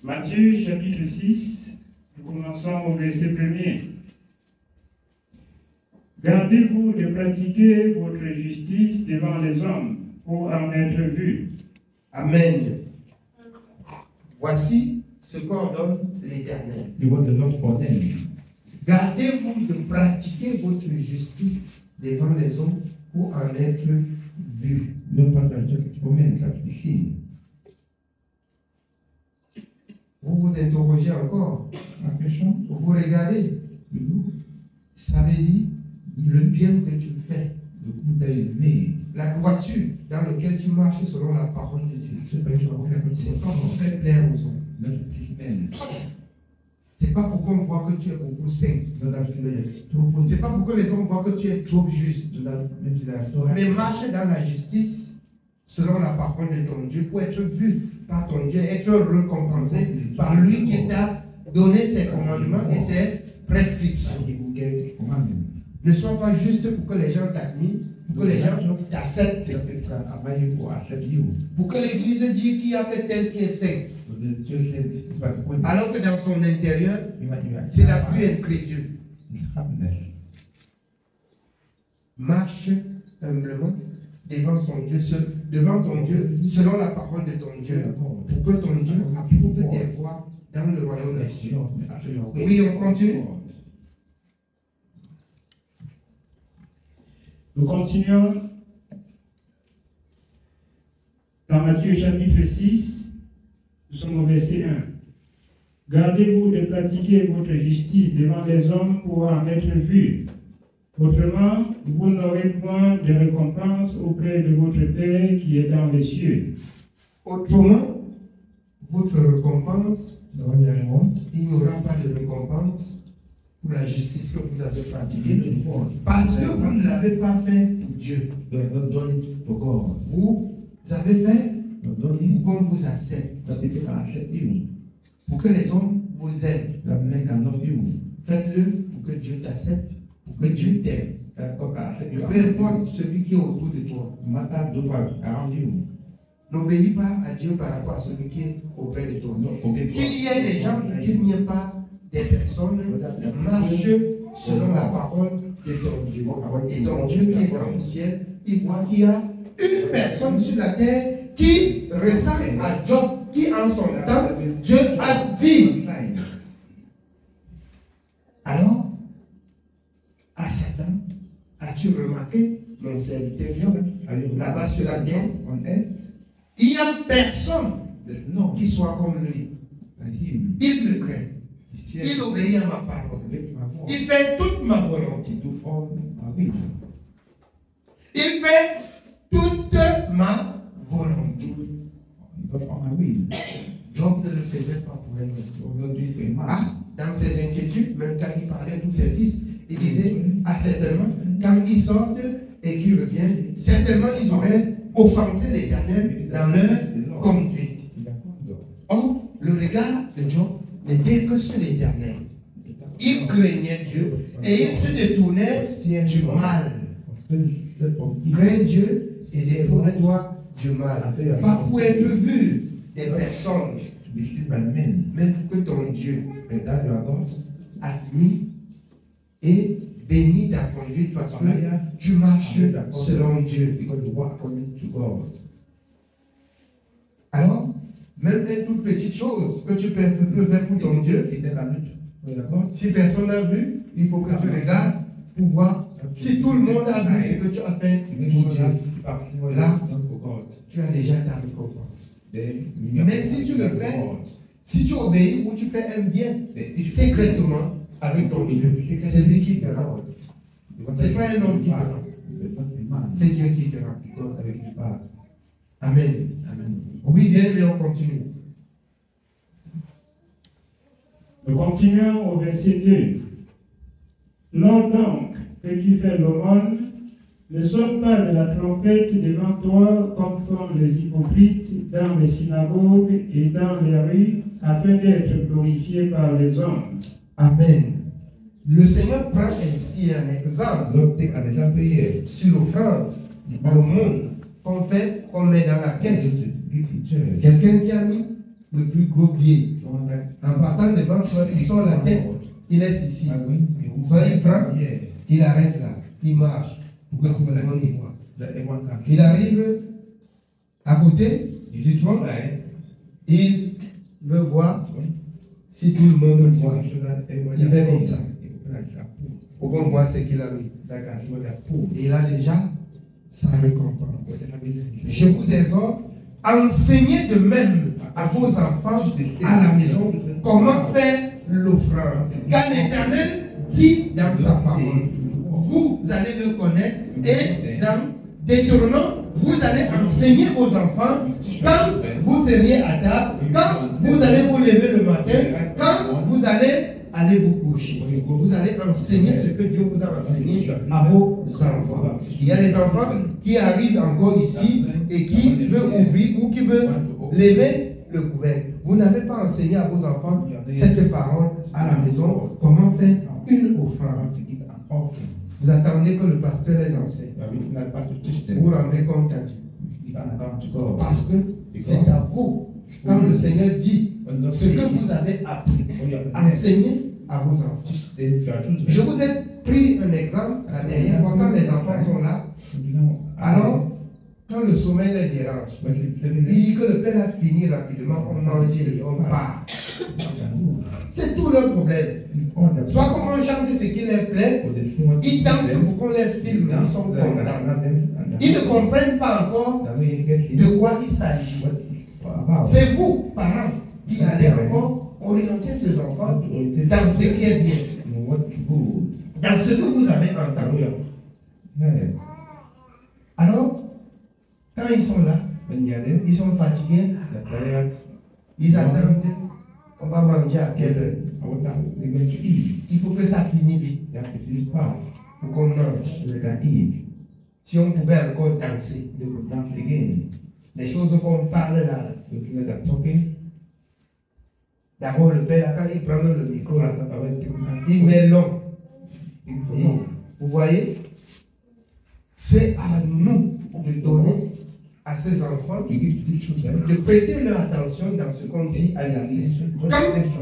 Matthieu chapitre 6, nous commençons au verset 1er. Gardez-vous de pratiquer votre justice devant les hommes pour en être vu. Amen. Voici ce qu'ordonne l'Éternel. Gardez-vous de pratiquer votre justice devant les hommes pour en être vu. Vous vous interrogez encore. Vous regardez. Ça veut dire le bien que tu fais. La droiture dans laquelle tu marches selon la parole de Dieu. C'est pas pour faire plaire aux hommes. C'est pas pour qu'on voit que tu es beaucoup saint. C'est pas pour que les hommes voient que tu es trop juste. Mais marche dans la justice selon la parole de ton Dieu pour être vu par ton Dieu, être récompensé par lui qui t'a donné ses commandements et ses prescriptions. Ne sois pas juste pour que les gens t'admirent, pour que les gens t'acceptent. Pour que l'Église dise qu'il y a que tel qui est saint. Alors que dans son intérieur, c'est la plus incrédule. Marche humblement devant ton Dieu, selon la parole de ton Dieu, pour que ton Dieu approuve tes voies dans le royaume des cieux. Oui, on continue. Nous continuons dans Matthieu chapitre 6, nous sommes au verset 1. Gardez-vous de pratiquer votre justice devant les hommes pour en être vus. Autrement, vous n'aurez point de récompense auprès de votre Père qui est dans les cieux. Autrement, votre récompense, il n'y aura pas de récompense pour la justice que vous avez pratiquée, parce que vous ne l'avez pas fait pour Dieu. Vous avez fait pour qu'on vous accepte, pour que les hommes vous aiment. Faites-le pour que Dieu t'accepte, pour que Dieu t'aime. Peu importe celui qui est autour de toi. N'obéis pas à Dieu par rapport à celui qui est auprès de toi. Qu'il y ait des gens ou qu'il n'y ait pas des personnes, marche selon la parole de ton Dieu. Et ton Dieu qui est dans le ciel, il voit qu'il y a une personne sur la terre qui ressemble à Job, qui en son temps, Dieu a dit. Alors, à Satan, as-tu remarqué mon serviteur Job, là-bas sur la terre, il n'y a personne qui soit comme lui. Il me craint. Il obéit à ma parole. Il fait toute ma volonté. Il fait toute ma volonté. Job ne le faisait pas pour elle. Ah, dans ses inquiétudes, même quand il parlait de tous ses fils, il disait, ah certainement, quand ils sortent et qu'ils reviennent, certainement ils auraient offensé l'Éternel dans leur conduite. Or, le regard de Job n'était que sur l'Éternel. Il craignait Dieu et il se détournait du mal. Crains Dieu et détourne-toi du mal. Pas pour être vu des personnes, mais pour que ton Dieu admis et bénis ta conduite parce que tu marches selon Dieu. Alors, même une toute petite chose que tu peux faire pour ton Dieu, si personne n'a vu, il faut que tu regardes pour voir. Si tout le monde a vu ce que tu as fait pour Dieu, là, tu as déjà ta récompense. Mais si tu le fais, si tu obéis ou tu fais un bien, secrètement avec ton Dieu, c'est lui qui te rend. Ce n'est pas un homme qui te rend. C'est Dieu qui te rend. Amen. Oui, bien, mais on continue. Nous continuons au verset 2. Lors donc que tu fais l'aumône, ne sonne pas de la trompette devant toi comme font les hypocrites dans les synagogues et dans les rues, afin d'être glorifiés par les hommes. Amen. Le Seigneur prend ainsi un exemple sur l'offrande, le monde qu'on fait, qu'on met dans la caisse. Quelqu'un qui a mis le plus gros biais. En partant devant, soit il sort la tête, il laisse ici. Soit il prend, il arrête là, il marche pour que tout le monde y voit. Il arrive à côté du tronc, il veut voir si tout le monde le voit. Il fait comme ça. Pour qu'on voit ce qu'il a mis. Et il a déjà sa récompense. Je vous exhorte, enseignez de même à vos enfants à la maison comment faire l'offrande. Car l'Éternel dit dans sa parole, vous allez le connaître, et dans Deutéronome, vous allez enseigner vos enfants quand vous seriez à table, quand vous allez vous lever le matin, quand vous allez aller vous coucher. Vous allez enseigner ce que Dieu vous a enseigné à vos enfants. Il y a les enfants qui arrivent encore ici et qui veulent ouvrir ou qui veulent lever le couvercle. Vous n'avez pas enseigné à vos enfants cette parole à la maison, comment faire une offrande. Vous attendez que le pasteur les enseigne. Vous vous rendez compte à Dieu. Parce que c'est à vous. Quand le Seigneur dit ce que vous avez appris, enseignez à vos enfants. Je vous ai pris un exemple la dernière fois, quand les enfants sont là. Alors, quand le sommeil les dérange, il dit que le père a fini rapidement, on mange et on part. C'est tout leur problème. Soit comme on chante ce qui leur plaît, ils dansent pour qu'on les filme, ils sont contents. Ils ne comprennent pas encore de quoi il s'agit. C'est vous, parents, qui allez encore orienter ces enfants dans ce qui est bien, dans ce que vous avez entendu. Alors, quand ils sont là, ils sont fatigués, ils attendent, on va manger à quelle heure? Il faut que ça finisse vite pour qu'on mange. Si on pouvait encore danser, les choses qu'on parle là. D'abord, le père, quand il prend le micro, là, il met long. Et, vous voyez, c'est à nous de donner à ces enfants, de prêter leur attention dans ce qu'on dit à l'église. Quand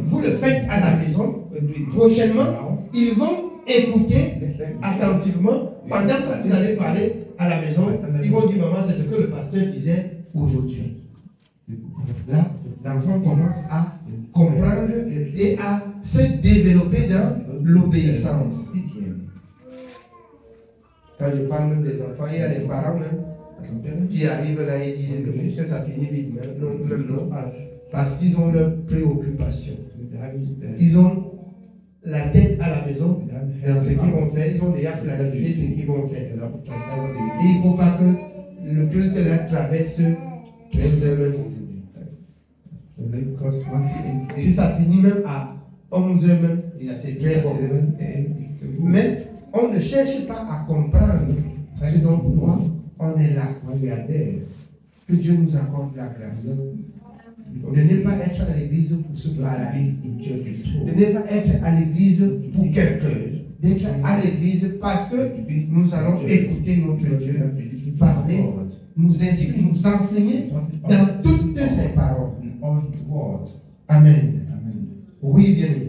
vous le faites à la maison, prochainement, ils vont écouter attentivement pendant que vous allez parler à la maison. Ils vont dire, maman, c'est ce que le pasteur disait aujourd'hui. Là, l'enfant commence à comprendre et à se développer dans l'obéissance. Quand je parle même des enfants, il y a des parents même qui arrivent là et disent que ça finit vite. Non, parce qu'ils ont leurs préoccupations. Ils ont la tête à la maison dans ce qu'ils vont faire. Ils ont déjà planifié ce qu'ils vont faire. Et il ne faut pas que le culte là traverse 13 heures même aujourd'hui. Si ça finit même à 11 heures même, c'est très bon. Mais on ne cherche pas à comprendre ce dont pourquoi on est là. Que Dieu nous accorde la grâce. De ne pas être à l'église pour se balader. De ne pas être à l'église pour quelqu'un. D'être à l'église parce que nous allons écouter notre Dieu parler, nous inspirer, nous enseigner dans toutes ses paroles. Amen. Oui, bien aimé.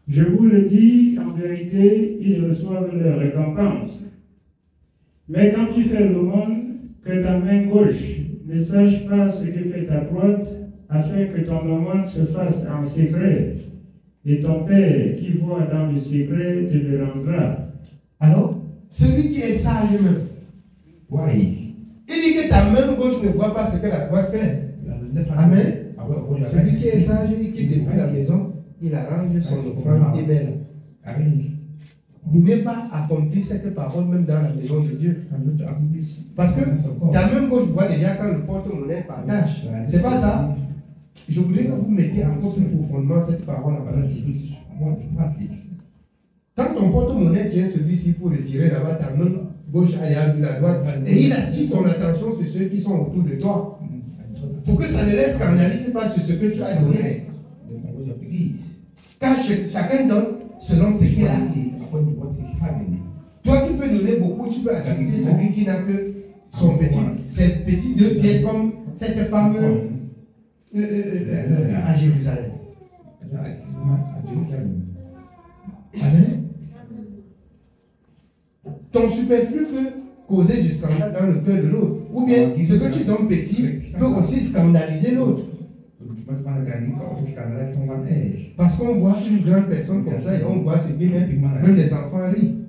Je vous le dis, en vérité, ils reçoivent leur récompense. Mais quand tu fais l'aumône, que ta main gauche ne sache pas ce que fait ta droite, afin que ton aumône se fasse en secret, et ton Père qui voit dans le secret te le rendra. Alors, celui qui est sage même, il dit que ta main gauche ne voit pas ce que la droite fait. Amen. Celui qui est sage et qui depuis la maison, il arrange son offrande et met là. Vous n'avez pas accompli cette parole même dans la maison de Dieu. Parce que ta main gauche voit déjà quand le porte-monnaie partage. C'est pas ça. Je voudrais que vous mettiez encore plus profondément cette parole en pratique. Quand ton porte-monnaie tient celui-ci pour retirer là-bas, ta main gauche allait à la droite, et il attire ton attention sur ceux qui sont autour de toi. Pour que ça ne les scandalise pas sur ce que tu as donné. Car chacun donne selon ce qu'il a. Toi, tu peux donner beaucoup, tu peux attrister celui qui n'a que son petit, ses petits 2 pièces comme cette femme à Jérusalem. Amen. Ton superflu peut causer du scandale dans le cœur de l'autre. Ou bien ce que tu donnes petit peut aussi scandaliser l'autre. Parce qu'on voit une grande personne comme ça et on voit ce qui met, même les enfants rient.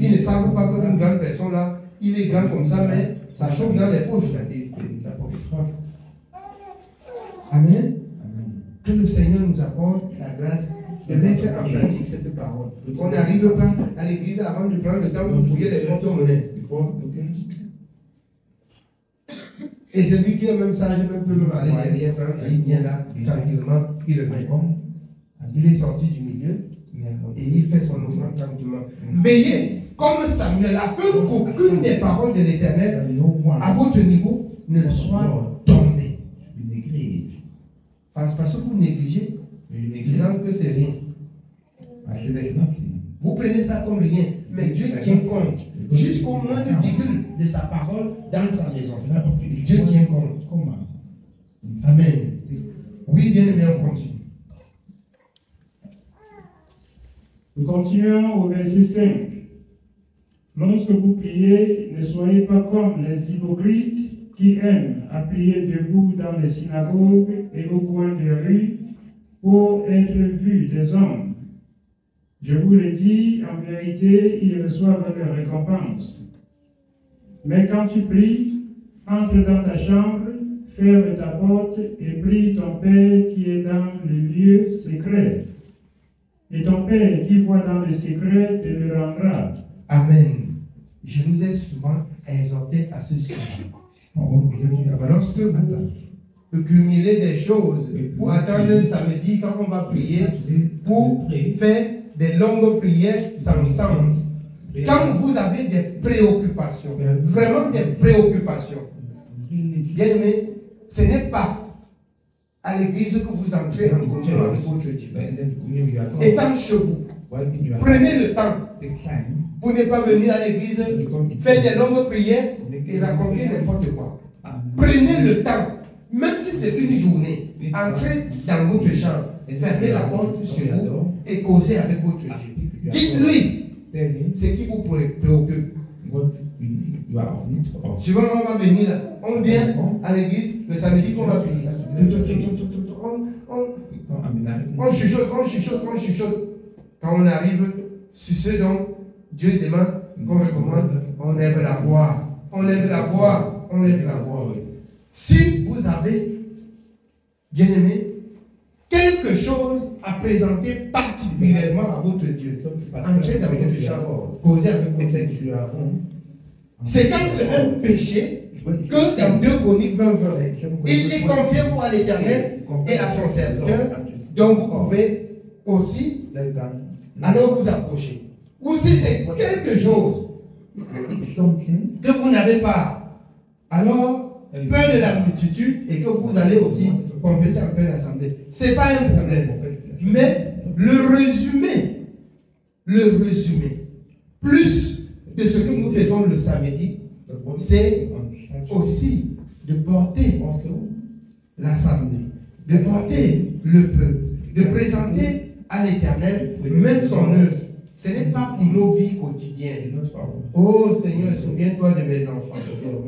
Ils ne savent pas qu'une grande personne là, il est grand comme ça, mais ça chauffe dans les poches. Amen. Que le Seigneur nous apporte la grâce de mettre en pratique cette parole. On n'arrive pas à l'église avant de prendre le temps pour fouiller les porte-monnaies. Et celui qui est même sage peut même aller derrière, prendre, il vient là, tranquillement, il le met. Il est sorti du milieu et il fait son offrande tranquillement. Veillez, comme Samuel, afin qu'aucune des paroles de l'Éternel à votre niveau ne soit tombée. Parce que vous négligez, disant que c'est rien. Vous prenez ça comme rien, mais Dieu tient compte jusqu'au moins de virgule de sa parole dans sa maison. Dieu tient compte. Amen. Oui, bien aimé, on continue. Nous continuons au verset 5. Lorsque vous priez, ne soyez pas comme les hypocrites qui aiment à prier debout dans les synagogues et au coin des rues pour être vus des hommes. Je vous le dis, en vérité, ils reçoivent leur récompense. Mais quand tu pries, entre dans ta chambre, ferme ta porte et prie ton Père qui est dans le lieu secret. Et ton Père qui voit dans le secret te le rendra. Amen. Je nous ai souvent exhorté à ce sujet. Lorsque vous cumulez des choses pour attendre le samedi quand on va prier, pour faire des longues prières sans sens, quand vous avez des préoccupations, vraiment des préoccupations, bien aimé, ce n'est pas à l'église que vous entrez en communion avec votre Dieu. Étant chez vous, prenez le temps pour ne pas venir à l'église, faire des longues prières et raconter n'importe quoi. Prenez le temps, même si c'est une journée, entrez dans votre chambre, fermez la porte sur vous et causez avec votre Dieu. Dites-lui ce qui vous préoccupe. Souvent, on va venir là, on vient à l'église le samedi qu'on va prier. On chuchote. Quand on arrive sur ce dont Dieu demande qu'on recommande, on lève la voix. Si vous avez, bien aimé, quelque chose à présenter particulièrement à votre Dieu, entrez dans votre chambre, causez avec votre Dieu. C'est quand c'est un péché que dans 2 Chroniques 20, il dit confiez-vous à l'Éternel et à son serviteur, dont vous pouvez aussi alors vous approcher. Ou si c'est quelque chose que vous n'avez pas, alors peur de la multitude et que vous allez aussi confesser en pleine assemblée. Ce n'est pas un problème. Mais le résumé, plus de ce que nous faisons le samedi, c'est aussi de porter l'assemblée, de porter le peuple, de présenter à l'Éternel même son œuvre. Ce n'est pas pour nos vies quotidiennes. Oh Seigneur, souviens-toi de mes enfants.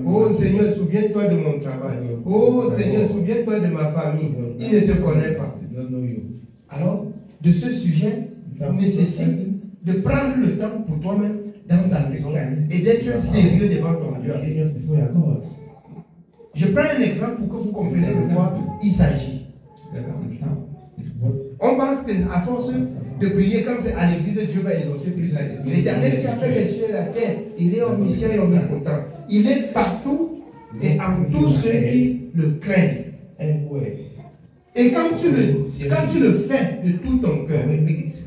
Oh Seigneur, souviens-toi de mon travail. Oh Seigneur, souviens-toi de ma famille. Il ne te connaît pas. Alors, de ce sujet, nécessite de prendre le temps pour toi-même dans ta maison et d'être sérieux devant ton Dieu. Je prends un exemple pour que vous compreniez de quoi il s'agit. On pense qu'à force de prier, quand c'est à l'église, Dieu va exaucer plus. L'Éternel qui a fait les cieux et la terre, il est omniscient et omnipotent. Il est partout et en tous ceux qui le craignent. Et quand tu le fais de tout ton cœur,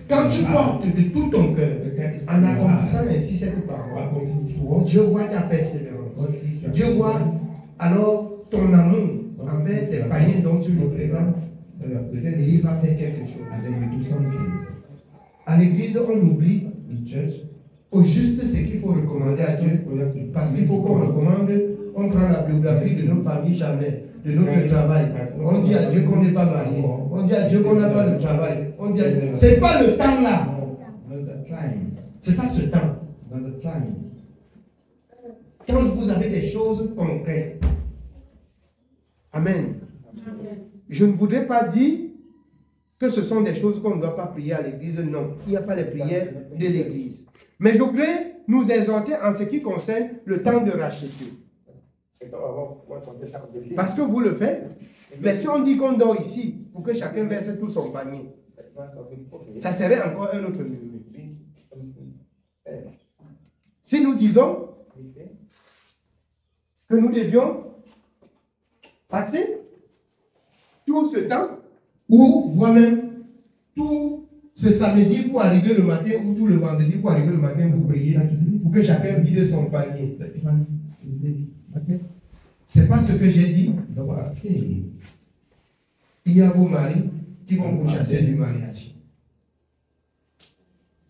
quand tu portes de tout ton cœur, en accomplissant ainsi cette parole, Dieu voit ta persévérance. Dieu voit alors ton amour envers les païens dont tu le présentes. Et il va faire quelque chose. À l'église, on oublie au juste ce qu'il faut recommander à Dieu. Parce qu'il faut qu'on recommande, on prend la biographie de nos familles charnelles, de notre travail. On dit à Dieu qu'on n'est pas marié. On dit à Dieu qu'on n'a pas le travail. On dit à... C'est pas le temps là. C'est pas ce temps. Quand vous avez des choses concrètes. Amen. Je ne voudrais pas dire que ce sont des choses qu'on ne doit pas prier à l'église. Non, il n'y a pas les prières de l'église. Mais je voudrais nous exhorter en ce qui concerne le temps de racheter. Parce que vous le faites. Mais si on dit qu'on dort ici pour que chacun verse tout son panier, ça serait encore un autre murmure. Si nous disons que nous devions passer tout ce temps, ou voire même tout ce samedi pour arriver le matin, ou tout le vendredi pour arriver le matin pour prier, pour que chacun vide son panier. C'est pas ce que j'ai dit. Il y a vos maris qui vont vous chasser du mariage.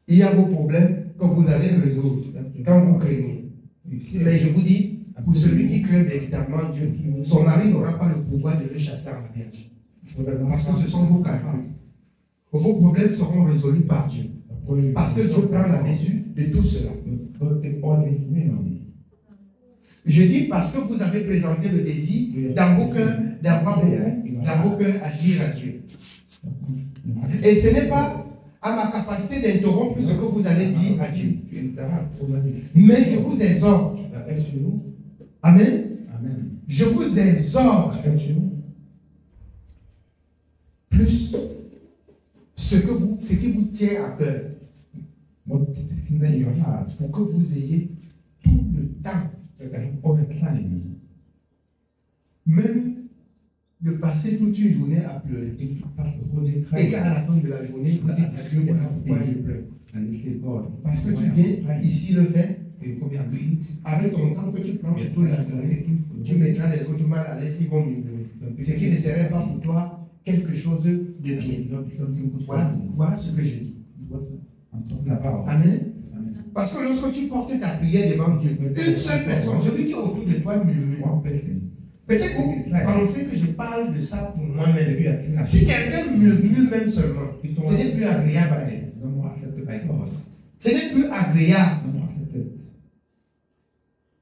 Il y a vos problèmes que vous allez résoudre quand vous craignez. Mais je vous dis, pour celui qui craint véritablement Dieu, son mari n'aura pas le pouvoir de le chasser en mariage. Parce que ce sont vos caractères. Vos problèmes seront résolus par Dieu. Parce que Dieu prend la mesure de tout cela. Je dis parce que vous avez présenté le désir dans vos cœurs d'avoir dans vos cœurs à dire à Dieu. Et ce n'est pas à ma capacité d'interrompre ce que vous allez dire à Dieu. Mais je vous exhorte. Amen. Je vous exhorte plus ce qui vous tient à cœur. Pour que vous ayez tout le temps. Même de passer toute une journée à pleurer. Et qu'à la fin de la journée, vous dites à Dieu, voilà pourquoi je pleure. Parce que tu viens ici le faire. Avec ton temps que tu prends pour toute la journée, tu mettras les autres mal à l'aise qui vont murmurer. Ce qui ne serait pas pour toi quelque chose de bien. Voilà ce que je dis. Amen. Parce que lorsque tu portes ta prière devant Dieu, une seule personne, celui qui est autour de toi murmure. Peut-être que vous pensez que je parle de ça pour moi-même. Si quelqu'un murmure même seulement, ce n'est plus agréable à Dieu. Ce n'est plus agréable.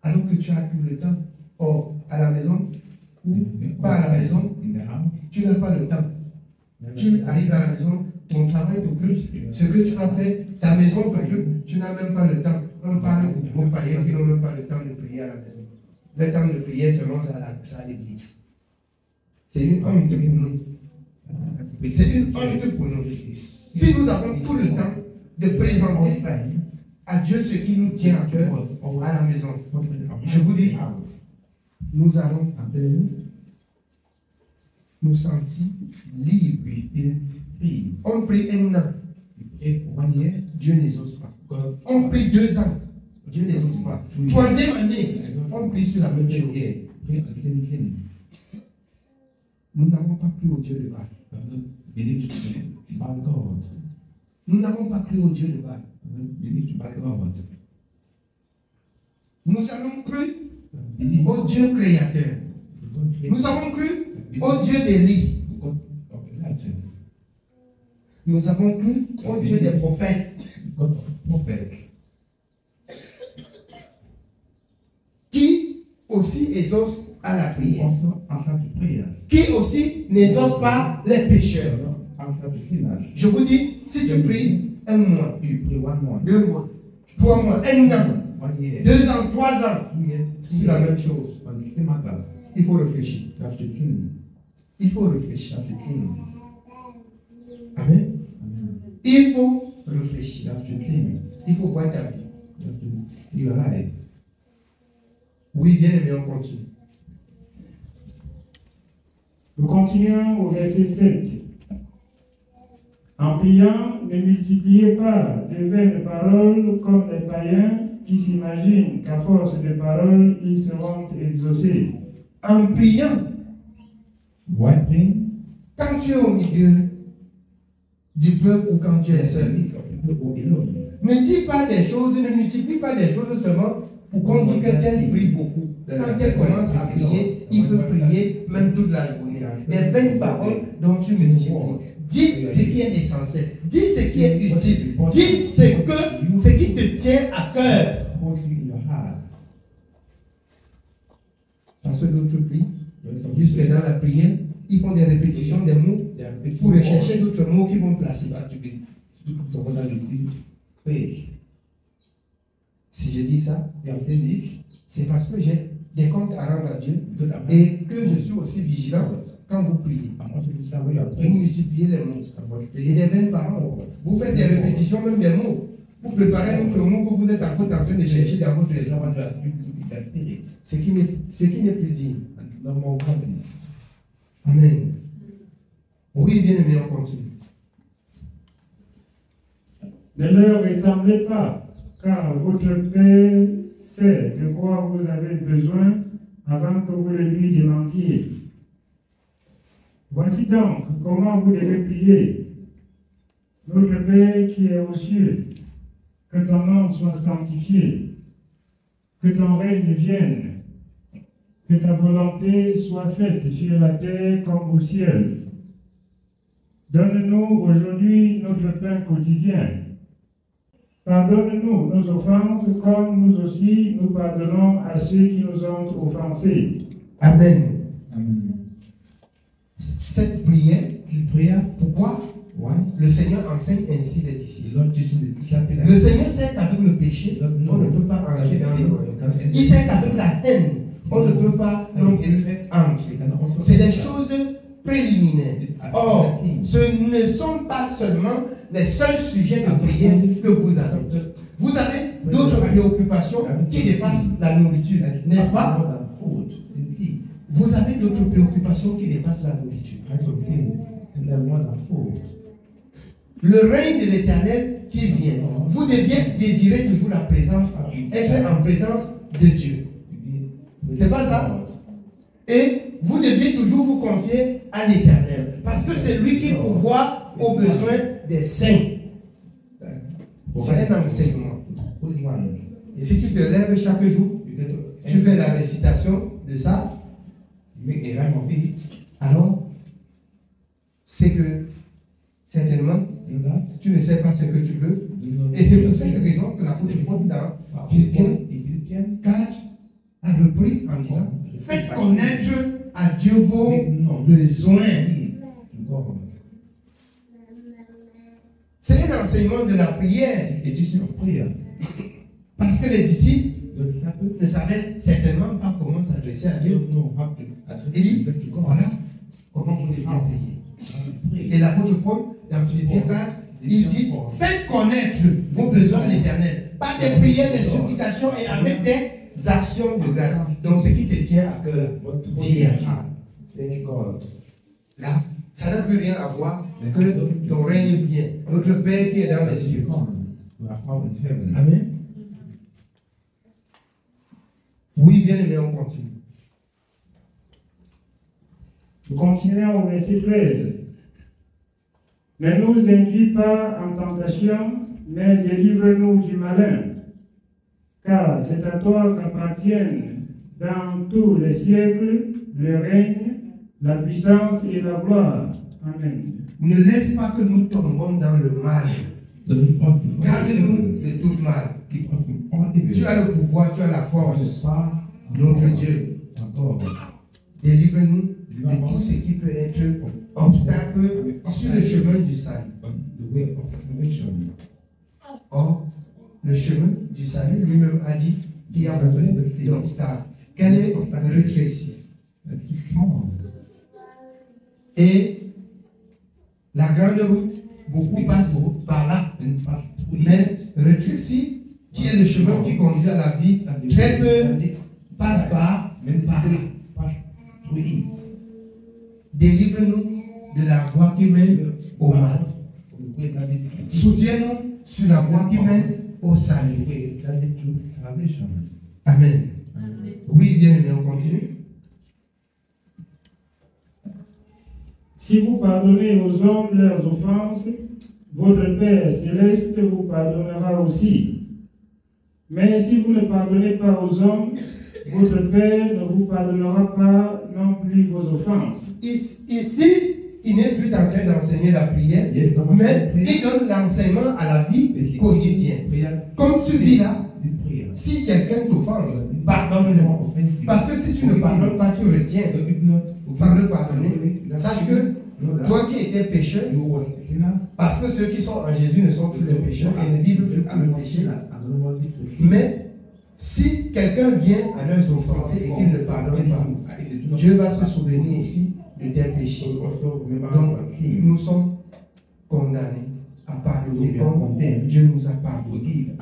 Alors que tu as tout le temps. Or, à la maison, ou pas à la maison, tu n'as pas le temps. Tu arrives à la maison, ton travail t'occupe, ce que tu as fait, ta maison t'occupe, tu n'as même pas le temps. On parle aux païens qui n'ont même pas le temps de prier à la maison. Le temps de prière seulement c'est à l'église. C'est une honte pour nous. C'est une honte pour nous. Si nous avons tout le temps de présenter à Dieu ce qui nous tient à cœur à la maison, je vous dis, nous allons nous sentir libres. On prie 1 an, Dieu n'exauce pas. On prie 2 ans, Dieu n'exauce pas. 3e année, on prie sur la même chose. Nous n'avons pas cru au Dieu de Baal. Nous n'avons pas cru au Dieu de Baal. Nous avons cru au Dieu créateur. Nous avons cru au Dieu d'Élie. Nous avons cru au Dieu des prophètes. Qui aussi exauce à la prière. Qui aussi n'exauce pas les pécheurs. Je vous dis, si tu pries 1 mois, 2 mois, 3 mois, 1 an, 2 ans, 3 ans, c'est la même chose. Il faut réfléchir. Il faut réfléchir. Amen. Il faut réfléchir. Il faut voir ta vie. Oui, bien aimé, on continue. Nous continuons au verset 7. En priant, ne multipliez pas de vaines paroles comme les païens qui s'imaginent qu'à force de paroles, ils seront exaucés. En priant, quand tu es au milieu du peuple ou quand tu es seul, Ne dis pas des choses, ne multiplie pas des choses seulement pour qu'on dise que tel prie beaucoup. Quand elle commence à prier, il peut prier même toute la journée. Les 20 paroles dont tu multiplies. Dis ce qui est essentiel. Dis ce qui est utile. Dis ce qui te tient à cœur. Parce que d'autres prient, jusque dans la prière, ils font des répétitions des mots pour rechercher d'autres mots qu'ils vont placer. Si je dis ça, c'est parce que j'ai des comptes à rendre à Dieu et que je suis aussi vigilant quand vous priez. Vous multipliez les mots. Et les 20 paroles. Vous faites des répétitions, même des mots. Vous préparez d'autres mots que vous êtes en train de chercher dans votre esprit. Ce qui n'est plus digne. Amen. Oui, bien aimé, on continue. Ne leur ressemblez pas, car votre Père sait de quoi vous avez besoin avant que vous le lui demandiez. Voici donc comment vous devez prier. Notre Père qui est aux cieux, que ton nom soit sanctifié, que ton règne vienne, que ta volonté soit faite sur la terre comme au ciel. Donne-nous aujourd'hui notre pain quotidien. Pardonne-nous nos offenses comme nous aussi nous pardonnons à ceux qui nous ont offensés. Amen. Cette prière, pourquoi le Seigneur enseigne ainsi les disciples? Le Seigneur sait qu'avec le péché, on ne peut pas entrer dans le royaume. Il sait qu'avec la haine, on ne peut pas non plus entrer. C'est des choses préliminaires. Or, ce ne sont pas seulement les seuls sujets de prière que vous avez. Vous avez d'autres préoccupations qui dépassent la nourriture, n'est-ce pas? Vous avez d'autres préoccupations qui dépassent la nourriture. Le règne de l'Éternel qui vient. Vous deviez désirer toujours la présence, être en présence de Dieu. C'est pas ça? Et vous deviez toujours vous confier à l'Éternel. Parce que c'est lui qui pourvoit aux besoins des saints. C'est un enseignement. Et si tu te lèves chaque jour, tu fais la récitation de ça, alors c'est que certainement tu ne sais pas ce que tu veux. Et c'est pour cette raison que l'apôtre Paul dans Philippiens 4 a repris en disant: faites connaître à Dieu vos besoins. C'est un enseignement de la prière. Parce que les disciples ne savaient certainement pas comment s'adresser à Dieu. Il dit: voilà comment vous devez prier. Et l'apôtre Paul, dans Philippiens 4, il dit: faites connaître vos besoins à l'Éternel, par des prières, des supplications et avec des actions de grâce. Donc, ce qui te tient à cœur, dis à Dieu. Là, ça n'a plus rien à voir que ton règne vient. Notre Père qui est dans les cieux. Amen. Oui, bien aimé, on continue. Nous continuons au verset 13. Ne nous induis pas en tentation, mais délivre-nous du malin. Car c'est à toi qu'appartiennent dans tous les siècles le règne, la puissance et la gloire. Amen. Ne laisse pas que nous tombons dans le mal. Garde-nous de tout mal. Tu as le pouvoir, tu as la force. Notre Dieu. Délivre-nous de tout ce qui peut être obstacle sur le chemin du salut. Or, le chemin du salut lui-même a dit qu'il y a beaucoup d'obstacles. Quel est le rétréci? Et la grande route, beaucoup passent par là. Mais rétréci, qui est le chemin qui conduit à la vie, très peu passent par là. Délivre-nous de la voie qui mène au mal. Soutiens-nous sur la voie qui mène au salut. Amen. Oui, bien aimé, on continue. Si vous pardonnez aux hommes leurs offenses, votre Père céleste vous pardonnera aussi. Mais si vous ne pardonnez pas aux hommes, votre Père ne vous pardonnera pas non plus vos offenses. Ici, il n'est plus en train d'enseigner la prière, mais il donne l'enseignement à la vie quotidienne. Comme tu vis là, si quelqu'un t'offense, pardonne-le. Parce que si tu ne pardonnes pas, tu retiens sans le pardonner. Sache que toi qui étais pécheur, parce que ceux qui sont en Jésus ne sont plus les pécheurs et ne vivent plus le péché. Mais si quelqu'un vient à leur offenser et qu'il ne pardonne pas, Dieu va se souvenir aussi de tes péchés. Donc, nous sommes condamnés à pardonner comme Dieu nous a pardonné.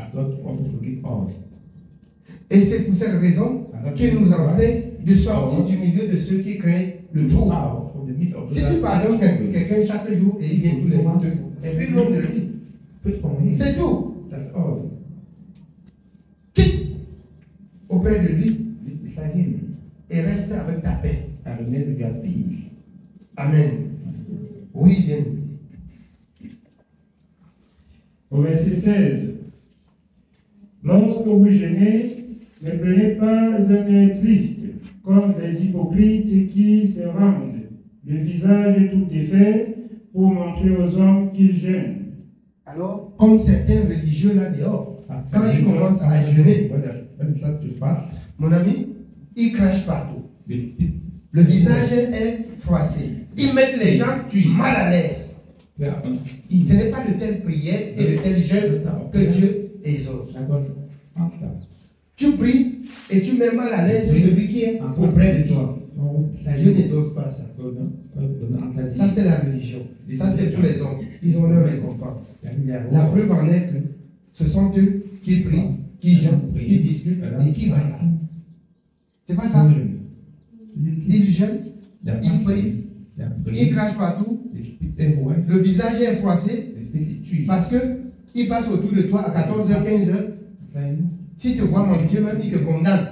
Et c'est pour cette raison qu'il nous enseigne de sortir du milieu de ceux qui créent le trouble. Si tu pardonnes quelqu'un chaque jour et il vient tous les jours, fuis loin de lui. C'est tout. Quitte auprès de lui et reste avec ta paix. Amen. Oui, bien. Au verset 16. Lorsque vous gênez, ne prenez pas un air triste, comme les hypocrites qui se rendent, le visage tout défait, pour montrer aux hommes qu'ils jeûnent. Alors, comme certains religieux là dehors, quand ils commencent à jeûner, mon ami, ils crachent partout. Le visage est froissé. Ils mettent les gens mal à l'aise. Ce n'est pas de telle prière et de tel jeûne que Dieu exauce. Tu pries et tu mets mal à l'aise celui qui est auprès de toi. Dieu n'exauce pas ça. Ça, c'est la religion. Ça, c'est pour les hommes. Ils ont leur récompense. La preuve en est que ce sont eux qui prient, qui jeûnent, qui discutent et qui baillent. C'est pas ça. Ils jeûnent, ils prient, ils crachent partout. Le visage est froissé parce qu'ils passent autour de toi à 14h, 15h. Si tu vois mon Dieu, même il te condamne.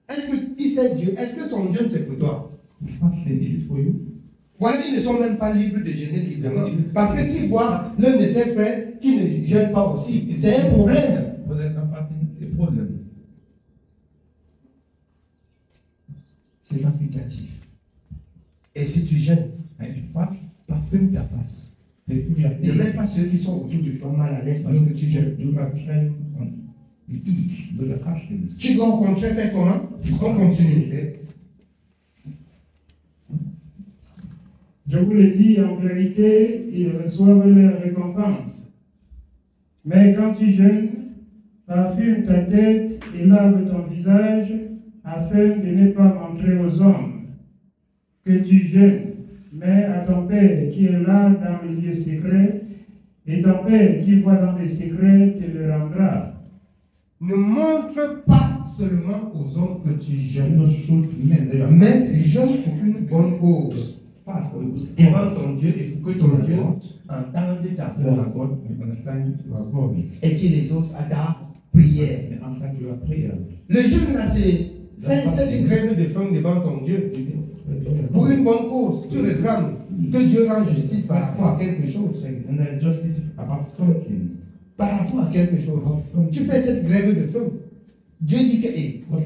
Est-ce que il sait Dieu? Est-ce que son Dieu c'est pour toi? Voilà, ils ne sont même pas libres de jeûner librement. Parce que s'ils voient l'un de ses frères qui ne jeûne pas aussi, c'est un problème. C'est facultatif. Et si tu jeûnes, parfume ta face. Ne mets pas ceux qui sont autour de toi mal à l'aise parce que tu jeûnes. Tu dois au contraire faire comment? On continue. Je vous le dis, en vérité, ils reçoivent leur récompense. Mais quand tu jeûnes, parfume ta tête et lave ton visage, afin de ne pas montrer aux hommes que tu jeûnes, mais à ton Père qui est là dans les lieux secrets, et ton Père qui voit dans les secrets te le rendra. Ne montre pas seulement aux hommes que tu jeûnes, mais jeûne pour une bonne cause. Devant ton Dieu et pour que ton Dieu entende ta voix et qu'il exauce à ta prière. Le jeûne là, c'est faire cette grève de faim devant ton Dieu pour une bonne cause. Tu réclames que Dieu rende justice par rapport à quelque chose. Par rapport à quelque chose. Tu fais cette grève de faim. Dieu dit que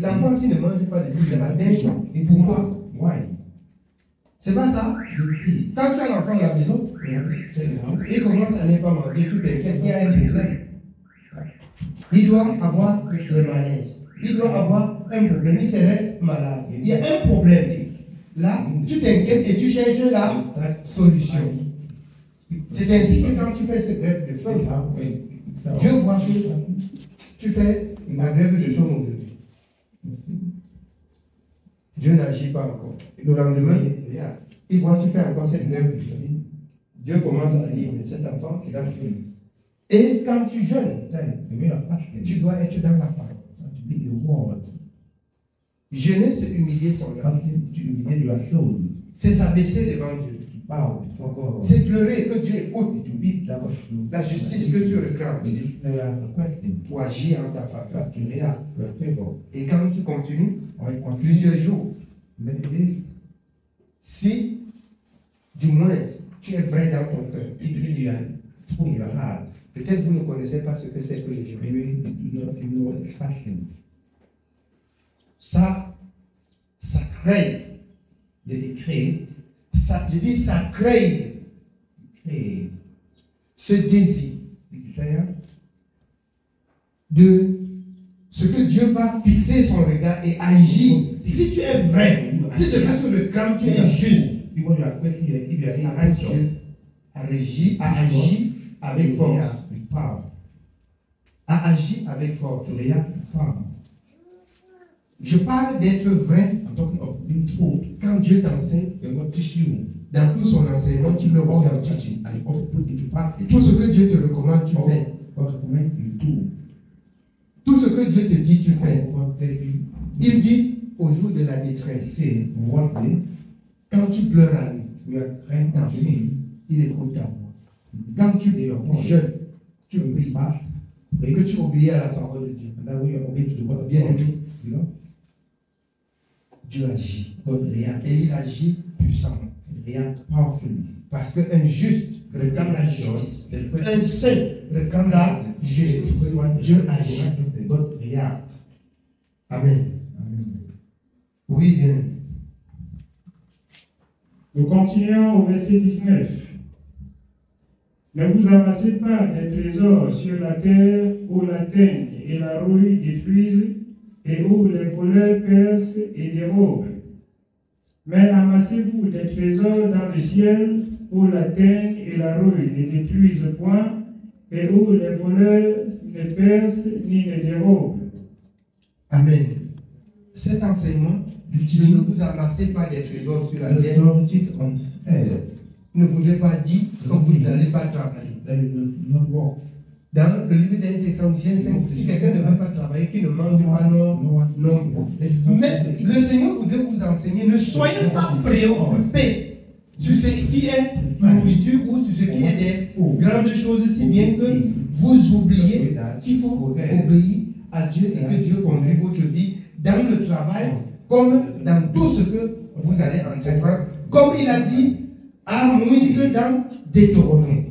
l'enfant s'il ne mange pas depuis le matin, pourquoi? C'est pas ça. Quand tu as l'enfant à la maison, il commence à ne pas manger, tu t'inquiètes, il y a un problème. Il doit avoir le malaise. Il doit avoir un problème. Il serait malade. Il y a un problème. Là, tu t'inquiètes et tu cherches la solution. C'est ainsi que quand tu fais cette grève de faim, Dieu voit que tu fais la grève de faim aujourd'hui. Dieu n'agit pas encore. Le lendemain, il voit que tu fais encore cette grève de faim. Dieu commence à dire, mais cet enfant, c'est la faim. Et quand tu jeûnes, tu dois être dans la parole. Jeûner, c'est humilier son âme. C'est s'abaisser devant Dieu. C'est pleurer que Dieu écoute la justice que tu réclames pour agir en ta faveur. Et quand tu continues, plusieurs jours, si du moins, tu es vrai dans ton cœur. If you are true in your heart, Peut-être vous ne connaissez pas ce que c'est que le jeûne. maybe you know what is fasting. Ça crée. They create Je dis ça crée ce désir the desire de ce que Dieu va fixer son regard et agir. Si tu es vrai, si ce que tu le crames, tu es juste. because you are questioning if you are Ça in va righteous, Dieu a agi avec force. react with power. A agi avec force. To react with power. Je parle d'être vrai. I'm talking of being true. Quand Dieu t'enseigne, When God teach you, dans tout son enseignement, tu mets aussi en all the pratique. teaching, and you also put into practice. Tout ce que Dieu te recommande, tu All fais. God recommend you do. Tout ce que Dieu te dit, tu fais. All God tells you. Il dit au jour de la détresse, Say, what day quand tu pleures à lui, we are crying out to Him. il écoute ta voix. Quand tu jeûnes, tu pries, Fast, et que tu obéis à la parole de Dieu. and that way you obey to the word of Bien God. aimé, You know, Dieu agit. God reacts. Et il agit puissamment. React powerfully. Parce qu'un juste réclame la justice. Un saint réclame la justice. Dieu agit. God react. Amen. Amen. Oui, bien aimé. Nous continuons au verset 19. Ne vous amassez pas des trésors sur la terre où la teigne et la rouille détruisent et où les voleurs percent et dérobent. Mais amassez-vous des trésors dans le ciel où la teigne et la rouille ne détruisent point et où les voleurs ne percent ni ne dérobent. Amen. Cet enseignement, ne vous amassez pas des trésors sur la The terre, authorities on earth ne voulait pas dire que vous n'allez pas travailler. that you will not walk. Dans le livre d'un Thessaloniciens 5, si quelqu'un ne veut pas travailler, qu'il ne mange pas, non. Mais le Seigneur voudrait vous enseigner, ne soyez pas préoccupés sur ce qui est nourriture ou sur ce qui est des grandes choses, si bien que vous oubliez qu'il faut obéir à Dieu et que Dieu conduit votre vie dans le travail comme dans tout ce que vous allez entreprendre, comme il a dit à Moïse dans Deutéronome.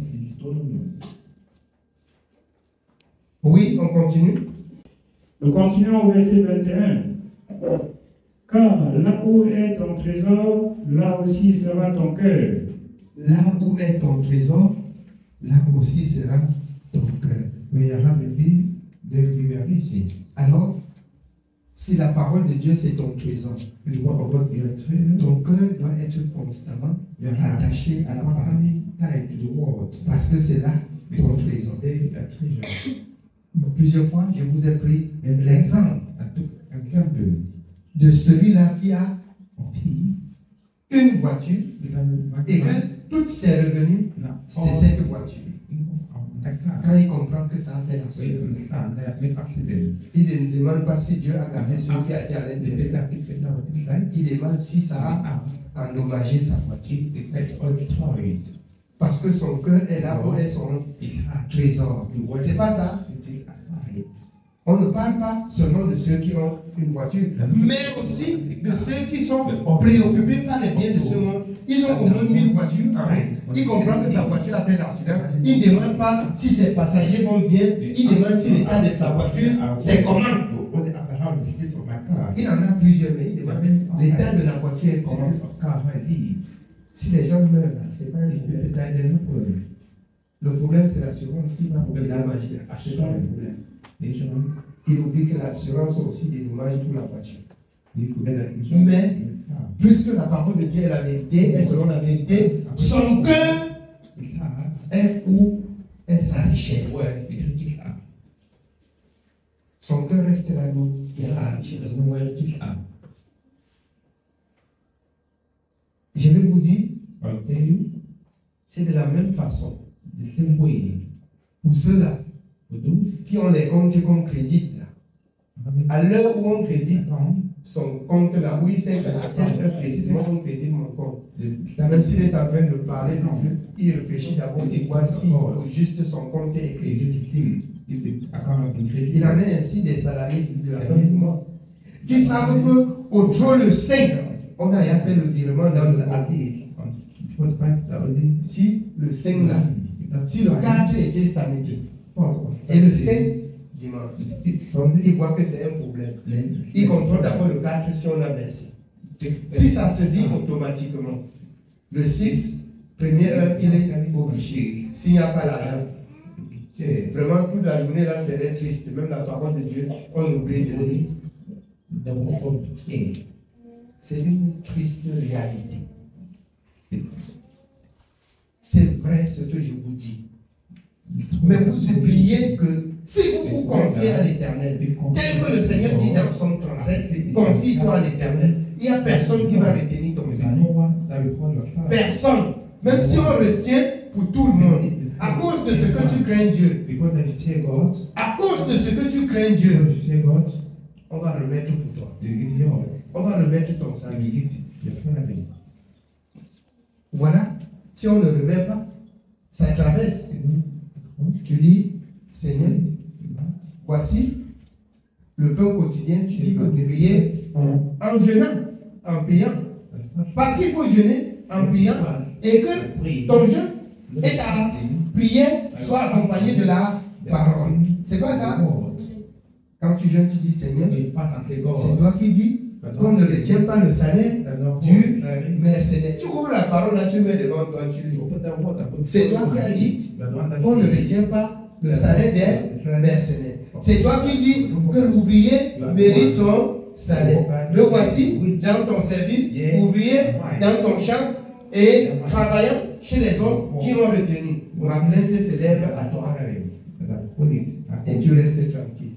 Oui, on continue. Nous continuons au verset 21. Car là où est ton trésor, là aussi sera ton cœur. Là où est ton trésor, là aussi sera ton cœur. Where your heart will be, there will be your riches. Alors, si la parole de Dieu c'est ton trésor, The word of God, your treasure, ton cœur doit être constamment your heart attaché à la parole. constantly tied to the word. Parce que c'est là ton trésor. There is a treasure. Plusieurs fois, je vous ai pris l'exemple I took example de celui-là qui a of he une voiture is a et que tous ses revenus, c'est cette voiture. that car. Quand il comprend que ça a fait When l'accident, you understand that make accident, il ne demande pas si Dieu a gardé ce qui a été à the l'intérieur. better people know what it's like. Il demande si ça Ah, a endommagé sa voiture. it gets all destroyed. Parce que son cœur est là où est son It's hard. trésor. The word C'est pas ça. it is alive. On ne parle pas seulement de ceux qui ont une voiture, mais aussi de ceux qui sont préoccupés par les biens de ce monde. Ils ont au moins 1000 voitures en route. Il comprend que sa voiture a fait l'accident. Il ne demande pas si ses passagers vont bien. Il demande si l'état de sa voiture, c'est comment. Only after how the state of my car. Il en a plusieurs, mais il demande l'état de la voiture est comment. Of car, how is it? Si les gens meurent là, c'est pas un If you problème. die, there's no problem. Le problème, c'est l'assurance qui va pour dédommager. C'est pas un problème. The insurance, Il oublie que l'assurance a aussi des dommages pour la voiture. you forget that insurance. Mais, puisque la parole de Dieu est la vérité, et selon la vérité, son cœur It's hard. est où est sa richesse. Where it reaches up. Son cœur reste là où il y a sa There's richesse. nowhere it reaches up. Je vais vous dire, I'll tell you, c'est de la même façon. the same way, Pour ceux-là for those qui ont les comptes comme crédit, là, having à l'heure où on crédite account, son compte là, où il sait qu'à telle heure précisément on crédite mon compte. the Même s'il est en train de parler de Dieu, il réfléchit d'abord et voit si au juste son compte est crédité. credit thing, if the account has been credited, Il en est ainsi des salariés de la fin du mois qui savent qu'au drôle le 5, on a déjà fait le virement dans le at compte. least on Si le 5 là, si le 4 était samedi, et le 5 dimanche, il voit que c'est un problème. Il contrôle d'abord le 4 si on a versé. Si ça se dit automatiquement, le 6, première heure, il est obligé. S'il n'y a pas l'argent, vraiment toute la journée là serait triste. Même la parole de Dieu, on oublie de lire. C'est une triste réalité. C'est vrai ce que je vous dis. Mais vous oubliez que si vous vous confiez à l'Éternel, tel que le Seigneur dit dans Psaume 37, confie-toi à l'Éternel. Il n'y a personne qui va retenir ton zèle. Personne. Même si on le tient pour tout le monde. À cause de ce que tu crains Dieu. À cause de ce que tu crains Dieu. On va remettre pour toi. On va remettre ton salut. Voilà. Si on ne le remet pas, ça traverse. Tu dis, Seigneur, voici le pain quotidien. Tu dis que vous priez en jeûnant, en priant. Parce qu'il faut jeûner en priant et que ton jeûne et ta prière soient accompagnés de la parole. C'est quoi ça? Quand tu jeûnes, tu dis, Seigneur, c'est toi qui dis qu'on ne retient pas le salaire du mercenaire. Tu ouvres la parole là, tu mets devant toi, tu lis. C'est toi qui as dit qu'on ne retient pas le salaire des mercenaires. C'est toi qui dis que l'ouvrier mérite son salaire. Le voici dans ton service, ouvrier dans ton champ et travaillant chez les hommes qui ont retenu. Ma plainte s'élève à toi. Et tu restes tranquille.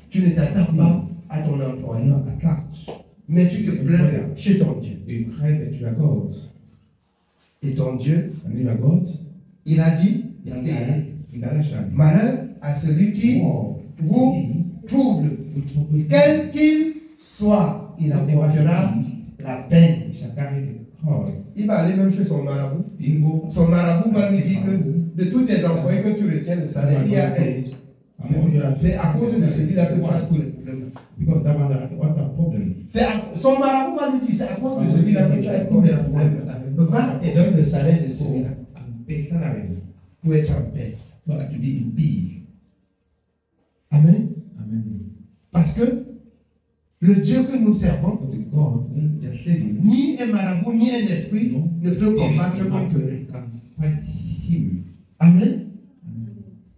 Tu ne t'attends pas à ton employeur, mais tu te plains chez ton Dieu. Et ton Dieu, il a dit, malheur à celui qui vous trouble, quel qu'il soit, il apportera la peine. Il va aller même chez son marabout. Son marabout va lui dire que de tous tes employés que tu retiens le salaire, il y a un. C'est à cause de celui-là que tu as tous les problèmes. Son marabout va lui dire, c'est à cause de celui-là que tu as tous les problèmes. Va et donne le salaire de celui-là pour être en paix. Amen. Parce que le Dieu que nous servons, ni un marabout, ni un esprit ne peut combattre contre lui. Amen.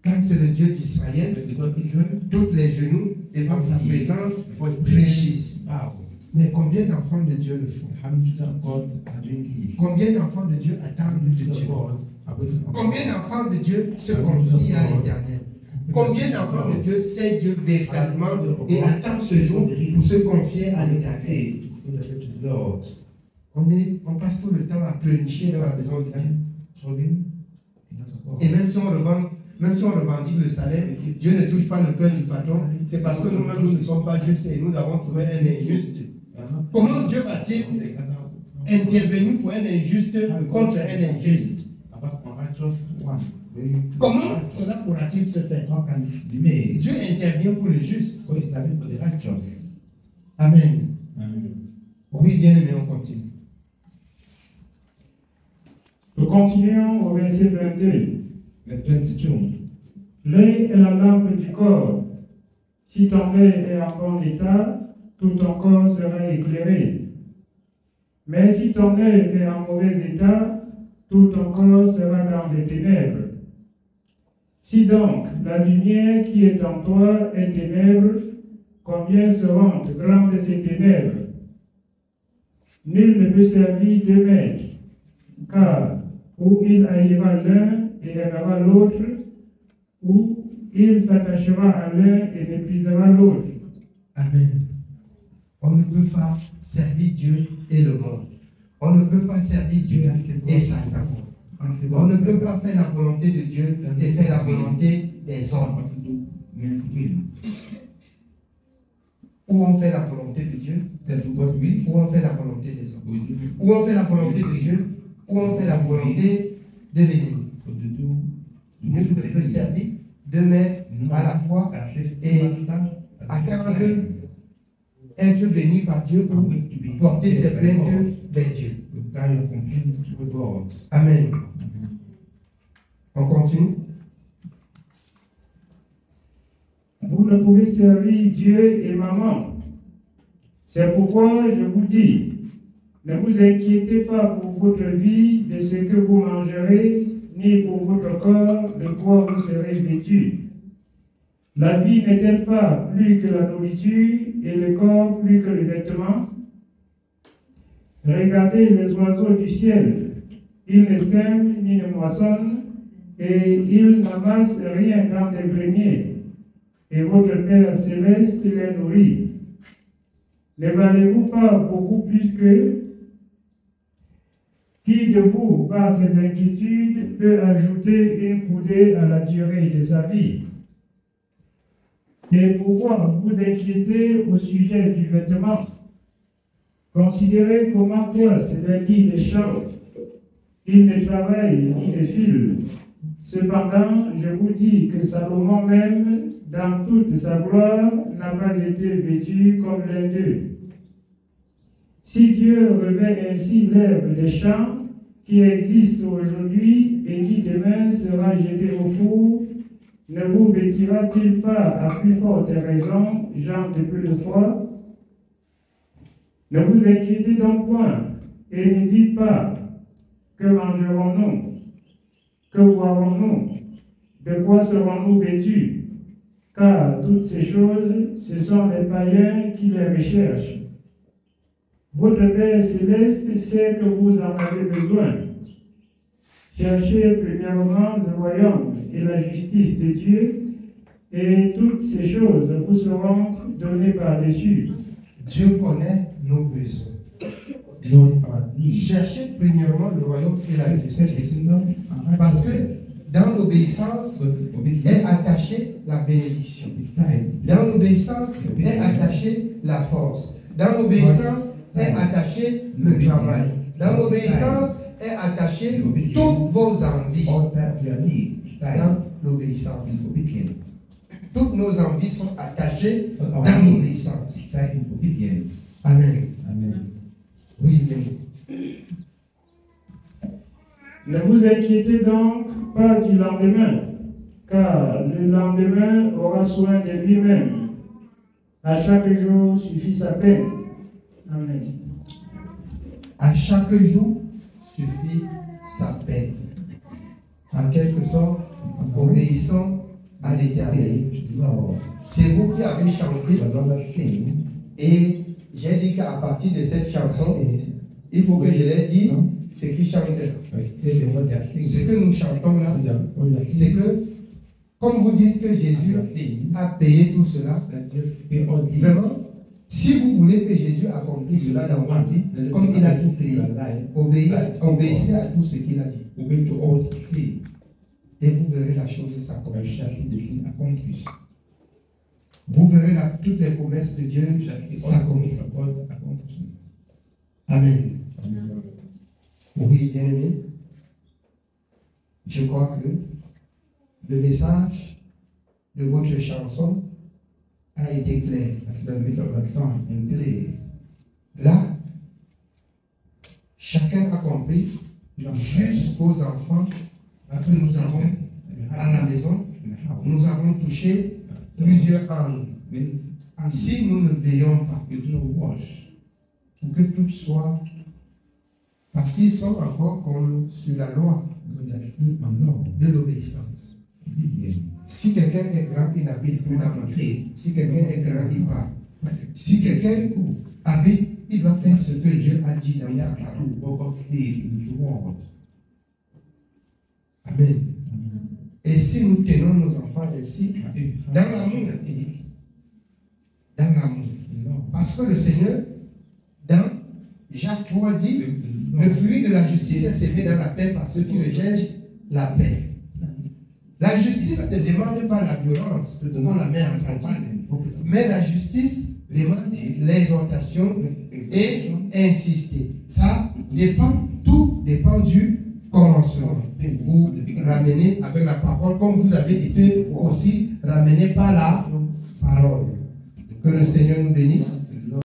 Quand c'est le Dieu d'Israël, tous les genoux devant sa présence fléchissent. Mais combien d'enfants de Dieu le font? Combien d'enfants de Dieu attendent de Dieu? Combien d'enfants de Dieu se confient à l'Éternel? Combien d'enfants de Dieu sait Dieu véritablement et attendent ce jour pour se confier à l'Éternel? On passe tout le temps à pleurnicher dans la maison de Dieu. Et même si on revendique le salaire, Dieu ne touche pas le cœur du patron. C'est parce que nous-mêmes, nous ne sommes pas justes et nous avons trouvé un injuste. Comment Dieu va-t-il intervenir pour un injuste contre un injuste? Comment cela pourra-t-il se faire? Dieu intervient pour le juste. Amen. Oui, bien aimé, on continue. Nous continuons au verset 22. L'œil est la lampe du corps. Si ton œil est en bon état, tout ton corps sera éclairé. Mais si ton œil est en mauvais état, tout ton corps sera dans les ténèbres. Si donc la lumière qui est en toi est ténèbres, combien seront grandes ces ténèbres? Nul ne peut servir deux maîtres, car ou il haïra l'un et aimera l'autre, ou il s'attachera à l'un et méprisera l'autre. Amen. On ne peut pas servir Dieu et le monde. On ne peut pas servir Dieu et Satan. On ne peut pas faire la volonté de Dieu et faire la volonté des hommes. Ou on fait la volonté de Dieu, ou on fait la volonté des hommes. Ou on fait la volonté de Dieu, ou on fait la volonté de l'ennemi. Nous ne pouvons servir deux maîtres à la fois et attendre être béni par Dieu ou porter ses plaintes vers Dieu. carry your complaint to God. Amen. On continue. Vous ne pouvez servir Dieu et maman. C'est pourquoi je vous dis, ne vous inquiétez pas pour votre vie de ce que vous mangerez, ni pour votre corps de quoi vous serez vêtus. La vie n'est-elle pas plus que la nourriture et le corps plus que les vêtements? Regardez les oiseaux du ciel. Ils ne sèment ni ne moissonnent et ils n'amassent rien dans des greniers. Et votre Père céleste les nourrit. Ne valez-vous pas beaucoup plus qu'eux? Qui de vous, par ses inquiétudes, peut ajouter une coudée à la durée de sa vie? Et pourquoi vous inquiétez au sujet du vêtement? Considérez comment croissent les lits des champs. Ils ne travaillent ni ne filent. Cependant, je vous dis que Salomon même, dans toute sa gloire, n'a pas été vêtu comme l'un d'eux. Si Dieu revêt ainsi l'herbe des champs, qui existe aujourd'hui et qui demain sera jetée au four, ne vous vêtira-t-il pas à plus forte raison, gens de peu de foi? Ne vous inquiétez donc point, et ne dites pas, que mangerons-nous? Que boirons-nous? De quoi serons-nous vêtus? Car toutes ces choses, ce sont les païens qui les recherchent. Votre Père céleste sait que vous en avez besoin. Cherchez premièrement le royaume et la justice de Dieu, et toutes ces choses vous seront données par-dessus. Dieu connaît nos besoins. Cherchez premièrement le royaume et la justice. Parce que dans l'obéissance est attachée la bénédiction. Dans l'obéissance est attachée la force. Dans l'obéissance est attaché le travail. Dans l'obéissance est attaché toutes vos envies. Dans l'obéissance. Toutes nos envies sont attachées dans l'obéissance. Amen. Oui, mais... Ne vous inquiétez donc pas du lendemain, car le lendemain aura soin de lui-même. À chaque jour suffit sa peine. Amen. À chaque jour suffit sa peine. En quelque sorte, obéissons à l'Éternel. C'est vous qui avez chanté. Et j'ai dit qu'à partir de cette chanson, il faut que je leur dise ce qu'ils chantent là. Ce que nous chantons là, c'est que, comme vous dites que Jésus a payé tout cela, vraiment, si vous voulez que Jésus accomplisse cela dans votre vie, comme il a tout payé, obéissez à tout ce qu'il a dit. Et vous verrez la chose s'accomplir. Vous verrez toutes les promesses de Dieu s'accomplir. Amen. Oui, bien-aimé, je crois que le message de votre chanson a été clair. Là, chacun a compris, jusqu'aux enfants que nous avons à la maison, nous avons touché plusieurs angles. Si nous ne veillons pas, pour que tout soit, parce qu'ils sont encore comme sur la loi de l'obéissance. Si quelqu'un est grand, il n'habite plus dans ma vie. Si quelqu'un est grand, il part. Si quelqu'un habite, il va faire ce que Dieu a dit dans sa parole. Amen. Et si nous tenons nos enfants ainsi, dans l'amour, parce que le Seigneur, dans Jacques 3 dit, le fruit de la justice est semé dans la paix par ceux qui recherchent la paix. La justice ne demande pas la violence, on la met en pratique, mais la justice demande l'exhortation et insister. Ça dépend, tout dépend du commencement. Vous ramenez avec la parole, comme vous avez été aussi ramené par la parole. Que le Seigneur nous bénisse.